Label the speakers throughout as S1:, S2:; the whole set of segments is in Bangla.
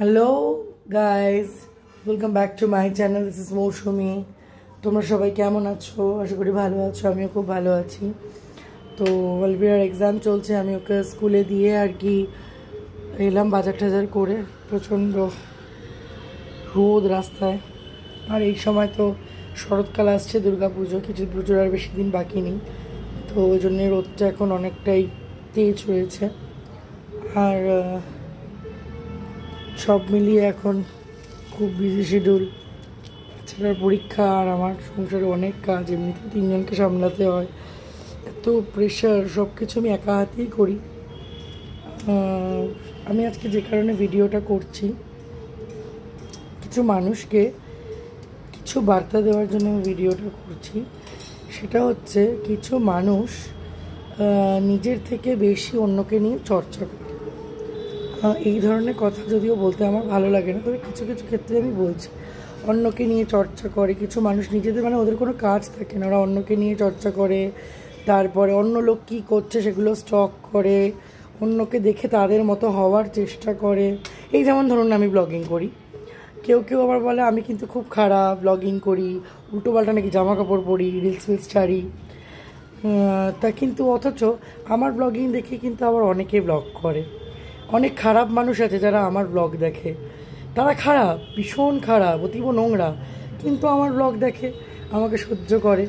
S1: Hello guys, welcome back to my channel. This is Mousumi. তোমরা সবাই কেমন আছো? আশা করি ভালো আছো। আমিও খুব ভালো আছি। তো অলভিয়ার এক্সাম চলছে, আমি ওকে স্কুলে দিয়ে আর কি এলাম বাজার টাজার করে। প্রচণ্ড রোদ রাস্তায়, আর এই সময় তো শরৎকাল আসছে, দুর্গাপুজো, কিছু পুজোর আর বেশি দিন বাকি নেই। তো ওই জন্যে রোদটা এখন অনেকটাই তেজ হয়েছে। আর সব মিলিয়ে এখন খুব বিজি শিডিউল। বাচ্চাটার পরীক্ষা আর আমার সংসারে অনেক কাজ, এমনিতে তিনজনকে সামলাতে হয়, এত প্রেশার, সব কিছু আমি একা হাতেই করি। আমি আজকে যে কারণে ভিডিওটা করছি, কিছু মানুষকে কিছু বার্তা দেওয়ার জন্য আমি ভিডিওটা করছি। সেটা হচ্ছে, কিছু মানুষ নিজের থেকে বেশি অন্যকে নিয়ে চর্চা করে। এই ধরনের কথা যদিও বলতে আমার ভালো লাগে না, তবে কিছু কিছু ক্ষেত্রে আমি বলছি। অন্যকে নিয়ে চর্চা করে কিছু মানুষ, নিজেদের ওদের কোনো কাজ থাকে না, ওরা অন্যকে নিয়ে চর্চা করে। তারপরে অন্য লোক কী করছে সেগুলো স্টক করে, অন্যকে দেখে তাদের মতো হওয়ার চেষ্টা করে। এই যেমন ধরুন, আমি ব্লগিং করি, কেউ কেউ আবার বলে আমি কিন্তু খুব খারাপ ব্লগিং করি, উল্টোপাল্টা নাকি জামা কাপড় পরি, রিলস ছাড়ি। তা কিন্তু অথচ আমার ব্লগিং দেখে কিন্তু আবার অনেকে ব্লগ করে। অনেক খারাপ মানুষ আছে যারা আমার ব্লগ দেখে, তারা খারাপ, ভীষণ খারাপ, অতীব নোংরা, কিন্তু আমার ব্লগ দেখে, আমাকে সহ্য করে।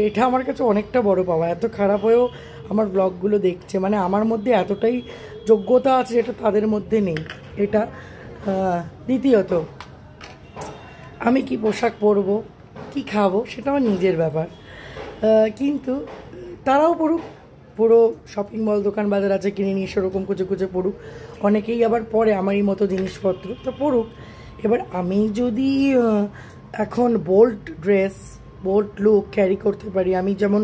S1: এটা আমার কাছে অনেকটা বড় পাওয়া। এত খারাপ হয়েও আমার ব্লগগুলো দেখছে, আমার মধ্যে এতটাই যোগ্যতা আছে যেটা তাদের মধ্যে নেই। এটা দ্বিতীয়ত, আমি কি পোশাক পরবো, কি খাবো, সেটা আমার নিজের ব্যাপার। কিন্তু তারাও পড়ুক, পুরো শপিং মল দোকান বাজার আছে, কিনে নিয়ে সেরকম কুচে কুচে পড়ুক। অনেকেই আবার পরে আমারই মতো জিনিসপত্র, তো পড়ুক। এবার আমি যদি এখন bold dress, bold look carry করতে পারি, আমি যেমন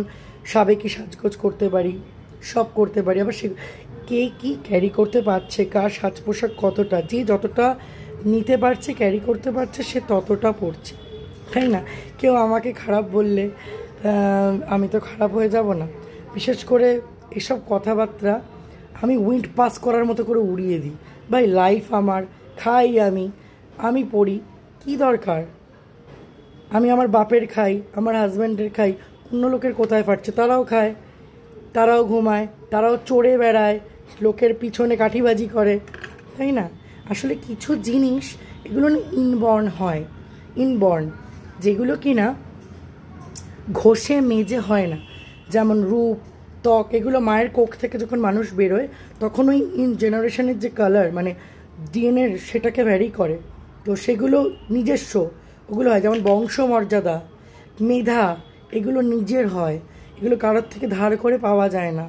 S1: সাবেকি সাজগোজ করতে পারি, সব করতে পারি, আবার সে কে কী ক্যারি করতে পারছে, কার সাজ পোশাক কতটা, যে যতটা নিতে পারছে, ক্যারি করতে পারছে, সে ততটা পড়ছে, তাই না? কেউ আমাকে খারাপ বললে আমি তো খারাপ হয়ে যাব না। বিশেষ করে এসব কথাবার্তা আমি উইন্ড পাস করার মতো করে উড়িয়ে দিই। ভাই, লাইফ আমার, খাই আমি পড়ি, কি দরকার? আমি আমার বাপের খাই, আমার হাজব্যান্ডের খাই, অন্য লোকের কোথায় ফাটছে? তারাও খায়, তারাও ঘুমায়, তারাও চড়ে বেড়ায়, লোকের পিছনে কাঠিবাজি করে, তাই না? আসলে কিছু জিনিস এগুলো ইনবর্ন হয়, ইনবর্ন, যেগুলো কিনা ঘষে মেজে হয় না। যেমন রূপ, ত্বক, এগুলো মায়ের কোখ থেকে যখন মানুষ বেরোয় তখন ওই জেনারেশনের যে কালার, ডিএনএর, সেটাকে ভ্যারি করে। তো সেগুলো নিজস্ব, ওগুলো হয়। যেমন বংশমর্যাদা, মেধা, এগুলো নিজের হয়, এগুলো কারোর থেকে ধার করে পাওয়া যায় না,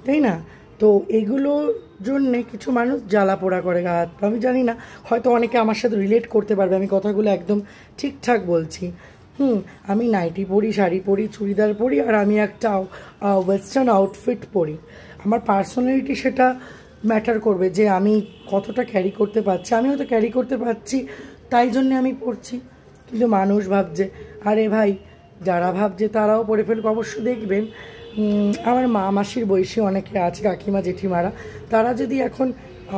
S1: তাই না? তো এগুলোর জন্যে কিছু মানুষ জ্বালা পোড়া করে গা হাত পা। আমি জানি না, হয়তো অনেকে আমার সাথে রিলেট করতে পারবে, আমি কথাগুলো একদম ঠিকঠাক বলছি। আমি নাইটি পরি, শাড়ি পরি, চুড়িদার পরি, আর আমি একটা ওয়েস্টার্ন আউটফিট পরি। আমার পার্সোনালিটি সেটা ম্যাটার করবে, যে আমি কতটা ক্যারি করতে পারছি। আমি হয়তো ক্যারি করতে পারছি, তাই জন্যে আমি পরছি। কিন্তু মানুষ ভাবছে, আরে ভাই, যারা ভাবছে তারাও পরে ফেলুক। অবশ্য দেখবেন, আমার মা মাসির বয়সী অনেকে আছে, কাকিমা জেঠিমারা, তারা যদি এখন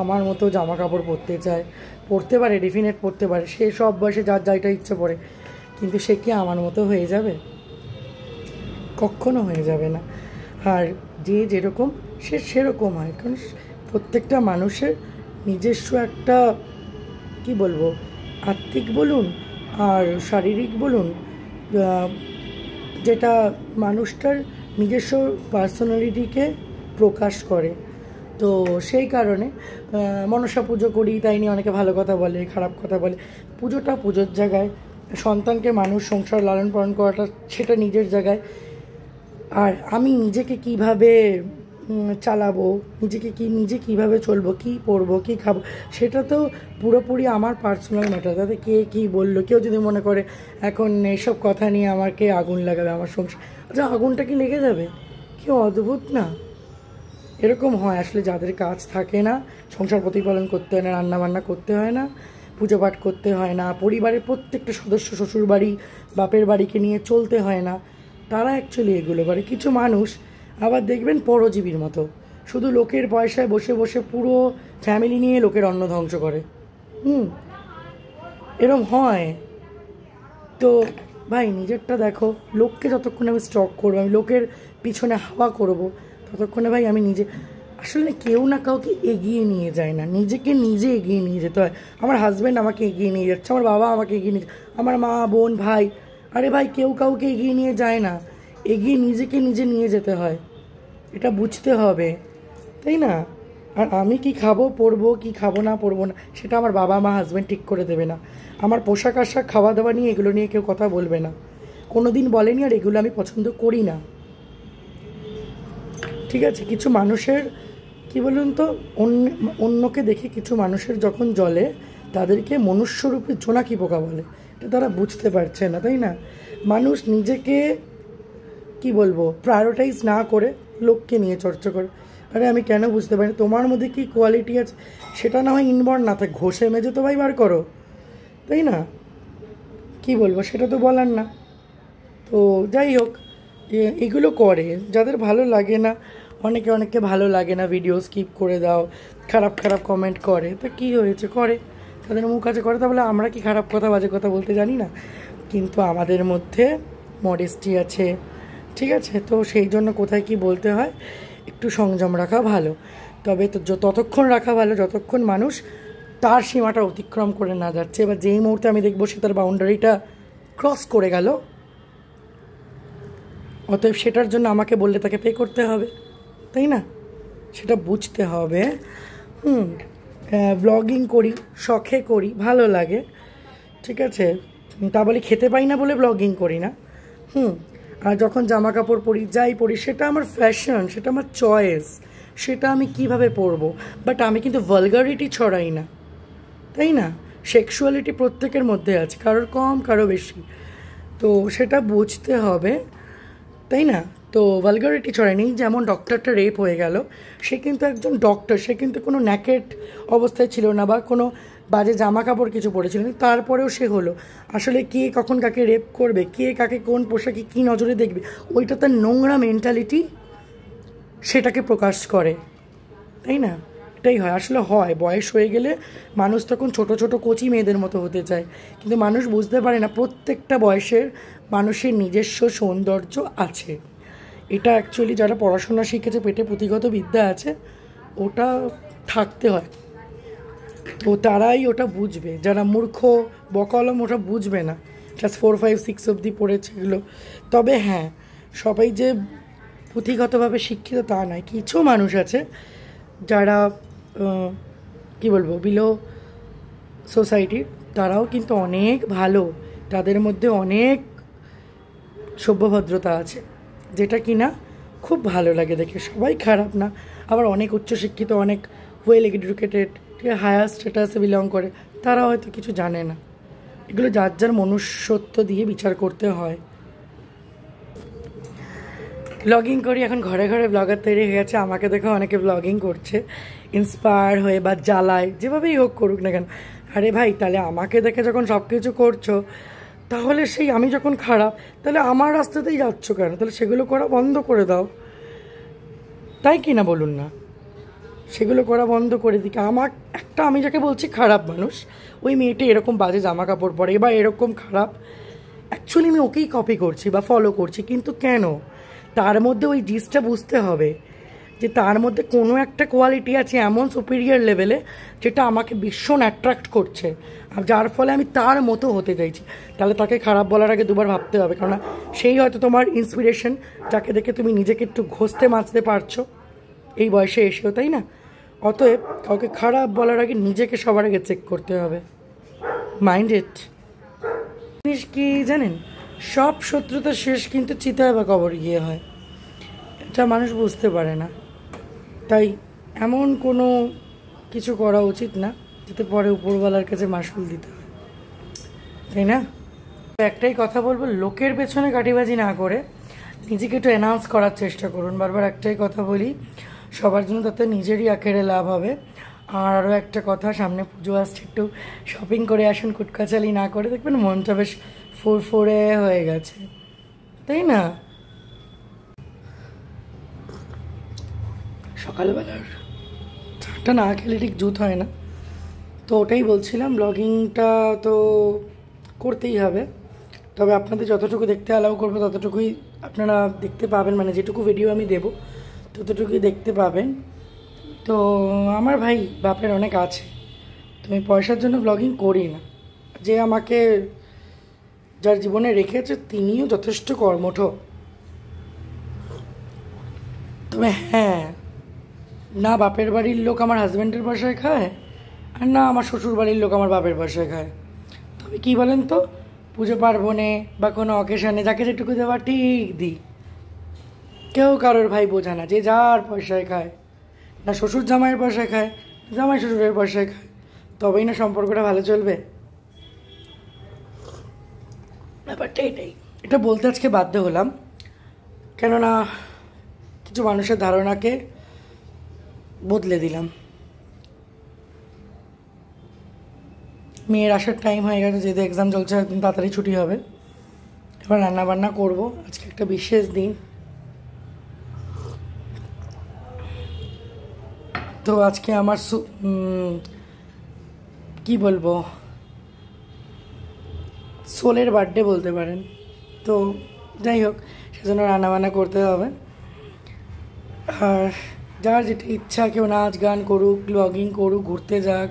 S1: আমার মতো জামা কাপড় পরতে চায়, পরতে পারে, ডেফিনেট পরতে পারে, সে সব বয়সে যার যাইটা ইচ্ছে পড়ে, কিন্তু সে কি আমার মতো হয়ে যাবে? কখনো হয়ে যাবে না। আর যে যেরকম সে সেরকম হয়, কারণ প্রত্যেকটা মানুষের নিজস্ব একটা, কি বলবো, আত্মিক বলুন আর শারীরিক বলুন, যেটা মানুষটার নিজস্ব পার্সোনালিটিকে প্রকাশ করে। তো সেই কারণে মনসা পুজো করি, তাই নিয়ে অনেকে ভালো কথা বলে, খারাপ কথা বলে। পুজোটা পুজোর জায়গায়, সন্তানকে মানুষ সংসার লালন পালন করাটা সেটা নিজের জায়গায়। আর আমি নিজেকে কিভাবে চালাবো, নিজে কিভাবে চলবো, কি পরবো, কি খাবো, সেটা তো পুরোপুরি আমার পার্সোনাল ম্যাটার। তাতে কে কী বললো, কেউ যদি মনে করে এখন এসব কথা নিয়ে আমাকে আগুন লাগাবে আমার সংসার, আচ্ছা, আগুনটা কি লেগে যাবে? কেউ অদ্ভুত না? এরকম হয় আসলে, যাদের কাজ থাকে না, সংসার প্রতিপালন করতে হয় না, রান্নাবান্না করতে হয় না, পুজো পাঠ করতে হয় না, পরিবারের প্রত্যেকটা সদস্য শ্বশুর বাড়ি বাপের বাড়িকে নিয়ে চলতে হয় না, তারা অ্যাকচুয়ালি এগুলো করে। কিছু মানুষ আবার দেখবেন পরজীবীর মতো, শুধু লোকের পয়সায় বসে বসে পুরো ফ্যামিলি নিয়ে লোকের অন্ন ধ্বংস করে। এরম হয়। তো ভাই নিজেরটা দেখো, লোককে যতক্ষণে আমি স্টক করবো, আমি লোকের পিছনে হাওয়া করব, ততক্ষণে ভাই আমি নিজে আসলে কেউ না কাউকে এগিয়ে নিয়ে যায় না, নিজেকে নিজে এগিয়ে নিয়ে যেতে হয়। আমার হাজব্যান্ড আমাকে এগিয়ে নিয়ে যাচ্ছে, আমার বাবা আমাকে এগিয়ে নিয়ে যাচ্ছে, আমার মা বোন ভাই, আরে ভাই কেউ কাউকে এগিয়ে নিয়ে যায় না, এগিয়ে নিজেকে নিজে নিয়ে যেতে হয়, এটা বুঝতে হবে, তাই না? আর আমি কি খাবো পরবো, কি খাবো না পরবো না, সেটা আমার বাবা মা হাজব্যান্ড ঠিক করে দেবে না। আমার পোশাক আশাক খাওয়া দাওয়া নিয়ে এগুলো নিয়ে কেউ কথা বলবে না, কোনো দিন বলেনি, আর এগুলো আমি পছন্দ করি না। ঠিক আছে, কিছু মানুষের কি বলুন তো, অন্যকে দেখে কিছু মানুষের যখন জ্বলে, তাদেরকে মনুষ্যরূপী জোনাকি পোকা বলে, এটা তারা বুঝতে পারছে না, তাই না? মানুষ নিজেকে কি বলবো প্রায়োরিটাইজ না করে লোককে নিয়ে চর্চা করে। আরে আমি কেন বুঝতে পারি তোমার মধ্যে কি কোয়ালিটি আছে, সেটা না হয় ইনবর্ন না থাকে, ঘষে মেজে তো ভাই বার করো, তাই না? কি বলবো সেটা তো বলার না। তো যাই হোক, এগুলো করে যাদের ভালো লাগে না, অনেকে ভালো লাগে না, ভিডিও স্কিপ করে দাও, খারাপ খারাপ কমেন্ট করে, তা কী হয়েছে, করে, তাদের মুখ আছে করে, তাহলে আমরা কি খারাপ কথা বাজে কথা বলতে জানি না? কিন্তু আমাদের মধ্যে মডেস্টি আছে, ঠিক আছে? তো সেই জন্য কোথায় কি বলতে হয় একটু সংযম রাখা ভালো। তবে তো ততক্ষণ রাখা ভালো যতক্ষণ মানুষ তার সীমাটা অতিক্রম করে না যাচ্ছে, এবার যেই মুহূর্তে আমি দেখবো সে তার বাউন্ডারিটা ক্রস করে গেল, অতএব সেটার জন্য আমাকে বললে তাকে পে করতে হবে, তাই না? সেটা বুঝতে হবে। ব্লগিং করি, শখে করি, ভালো লাগে, ঠিক আছে, তা বলে খেতে পাই না বলে ব্লগিং করি না। আর যখন জামা কাপড় পরি, যাই পরি, সেটা আমার ফ্যাশন, সেটা আমার চয়েস, সেটা আমি কিভাবে পরবো, বাট আমি কিন্তু ভালগারিটি ছড়াই না, তাই না? সেক্সুয়ালিটি প্রত্যেকের মধ্যে আছে, কারোর কম কারো বেশি, তো সেটা বুঝতে হবে, তাই না? তো ভালগারিটি ছড়ায়নি, যেমন ডক্টরটা রেপ হয়ে গেল, সে কিন্তু একজন ডক্টর, সে কিন্তু কোনো ন্যাকেট অবস্থায় ছিল না বা কোনো বাজে জামা কাপড় কিছু পরেছিল না, তারপরেও সে হলো। আসলে কে কখন কাকে রেপ করবে, কে কাকে কোন পোশাকে কী নজরে দেখবে, ওইটা তার নোংরা মেন্টালিটি সেটাকে প্রকাশ করে, তাই না? এটাই হয়, আসলে হয়, বয়স হয়ে গেলে মানুষ তখন ছোট ছোট কচি মেয়েদের মতো হতে চায়, কিন্তু মানুষ বুঝতে পারে না প্রত্যেকটা বয়সের মানুষের নিজস্ব সৌন্দর্য আছে। এটা অ্যাকচুয়ালি যারা পড়াশোনা শিখেছে, পেটে পুঁথিগত বিদ্যা আছে, ওটা থাকতে হয়, তো তারাই ওটা বুঝবে। যারা মূর্খ বকলম ওটা বুঝবে না, ক্লাস 4, 5, 6 অবধি পড়েছে এগুলো। তবে হ্যাঁ, সবাই যে পুঁথিগতভাবে শিক্ষিত তা নয়, কিছু মানুষ আছে যারা কি বলবো বিলো সোসাইটির, তারাও কিন্তু অনেক ভালো, তাদের মধ্যে অনেক সভ্যভদ্রতা আছে, যেটা কি না খুব ভালো লাগে দেখে। সবাই খারাপ না, আবার অনেক উচ্চশিক্ষিত, অনেক ওয়েল এডুকেটেড, ঠিক আছে, হায়ার স্ট্যাটাসে বিলং করে, তারা হয়তো কিছু জানে না। এগুলো যার যার মনুষ্যত্ব দিয়ে বিচার করতে হয়। ব্লগিং করি, এখন ঘরে ঘরে ব্লগার তৈরি হয়ে গেছে, আমাকে দেখে অনেকে ব্লগিং করছে ইন্সপায়ার হয়ে বা জ্বালায়, যেভাবেই হোক করুক না কেন। আরে ভাই, তাহলে আমাকে দেখে যখন সব কিছু করছো, তাহলে সেই আমি যখন খারাপ, তাহলে আমার রাস্তাতেই যাচ্ছ কেন? তাহলে সেগুলো করা বন্ধ করে দাও, তাই কি না বলুন না? সেগুলো করা বন্ধ করে দিকে আমি যাকে বলছি খারাপ মানুষ, ওই মেয়েটা এরকম বাজে জামা কাপড় পরে বা এরকম খারাপ, অ্যাকচুয়ালি আমি ওকেই কপি করছি বা ফলো করছি, কিন্তু কেন? তার মধ্যে ওই জিনিসটা বুঝতে হবে যে তার মধ্যে কোনো একটা কোয়ালিটি আছে এমন সুপিরিয়ার লেভেলে, যেটা আমাকে ভীষণ অ্যাট্রাক্ট করছে, যার ফলে আমি তার মতো হতে চাইছি। তাহলে তাকে খারাপ বলার আগে দুবার ভাবতে হবে, কারণ সেই হয়তো তোমার ইন্সপিরেশন, যাকে দেখে তুমি নিজেকে একটু ঘষতে মাজতে পারছো এই বয়সে এসেও, তাই না? অতএব কাউকে খারাপ বলার আগে নিজেকে সবার আগে চেক করতে হবে। Mind it. জিনিস কি জানেন, সব শত্রুতার শেষ কিন্তু চিতায় বা কবর গিয়ে হয়, এটা মানুষ বুঝতে পারে না। তাই এমন কোনো কিছু করা উচিত না যাতে পরে উপরওয়ালার কাছে মাসুল দিতে হয়, তাই না? একটাই কথা বলবো, লোকের পেছনে কাটিবাজি না করে নিজেকে একটু অ্যানাউন্স করার চেষ্টা করুন। বারবার একটাই কথা বলি, সবার জন্য তাতে নিজেরই আখেরে লাভ হবে। আর আরও একটা কথা, সামনে পুজো আসছে, একটু শপিং করে আসুন, কুটকাচালি না করে, দেখবেন মনটা বেশ ফুরফুরে হয়ে গেছে, তাই না? সকালবেলার চাটা না খেলে ঠিক জুত হয় না। তো ওটাই বলছিলাম, ব্লগিংটা তো করতেই হবে, তবে আপনাদের যতটুকু দেখতে অ্যালাউ করবো ততটুকুই আপনারা দেখতে পাবেন, মানে যেটুকু ভিডিও আমি দেবো ততটুকুই দেখতে পাবেন। তো আমার ভাই বাপের অনেক আছে, তো আমি পয়সার জন্য ব্লগিং করি না। যে আমাকে যার জীবনে রেখেছে তিনিও যথেষ্ট কর্মঠ। তবে হ্যাঁ, না বাপের বাড়ির লোক আমার হাজব্যান্ডের পয়সায় খায়, আর না আমার শ্বশুর বাড়ির লোক আমার বাপের পয়সায় খায়। তবে কী বলেন তো, পুজো পার্বণে বা কোনো অকেশনে যাকে যেটুকু দেওয়া ঠিক দিই। কেউ কারোর ভাই বোঝা না, যে যার পয়সায় খায়। না শ্বশুর জামাইয়ের পয়সায় খায়, জামাই শ্বশুরের পয়সায় খায়, তবেই না সম্পর্কটা ভালো চলবে। ব্যাপারটা এটাই, এটা বলতে আজকে বাধ্য হলাম, কেননা কিছু মানুষের ধারণাকে বদলে দিলাম। মেয়ের আসার টাইম হয়ে গেছে, যেহেতু এক্সাম চলছে একদিন তাড়াতাড়ি ছুটি হবে। এবার রান্নাবান্না করবো, আজকে একটা বিশেষ দিন। তো আজকে আমার কি বলবো, সোলের বার্থডে বলতে পারেন। তো যাই হোক, সেজন্য রান্নাবান্না করতে হবে। আর যার যেটা ইচ্ছা, কেউ নাচ গান করুক, ব্লগিং করুক, ঘুরতে যাক,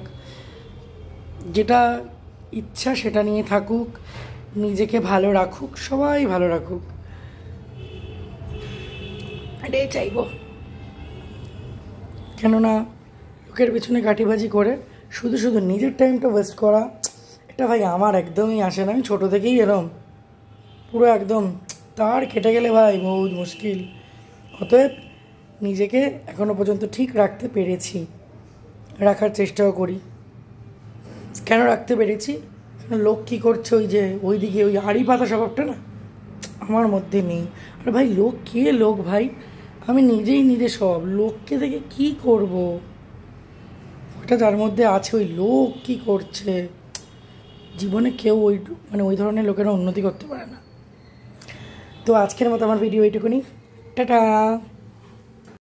S1: যেটা ইচ্ছা সেটা নিয়ে থাকুক, নিজেকে ভালো রাখুক, সবাই ভালো রাখুক, এটাই চাইব। কেননা লোকের পেছনে কাটিবাজি করে শুধু শুধু নিজের টাইমটা ওয়েস্ট করা, এটা ভাই আমার একদমই আসে না। আমি ছোটো থেকেই এরম পুরো একদম তার কেটে গেলে ভাই বহুত মুশকিল। অতএব নিজেকে এখনও পর্যন্ত ঠিক রাখতে পেরেছি, রাখার চেষ্টাও করি। কেন রাখতে পেরেছি? লোক কী করছে, ওই যে ওইদিকে ওই আড়ি পাতা স্বভাবটা না আমার মধ্যে নেই। আর ভাই লোক কে লোক ভাই, আমি নিজেই নিজে সব। লোককে দেখে কি করব, ওটা যার মধ্যে আছে, ওই লোক কি করছে, জীবনে কেউ ওই ধরনের লোকেরা উন্নতি করতে পারে না। তো আজকের মতো আমার ভিডিও এইটুকুনি, টাটা।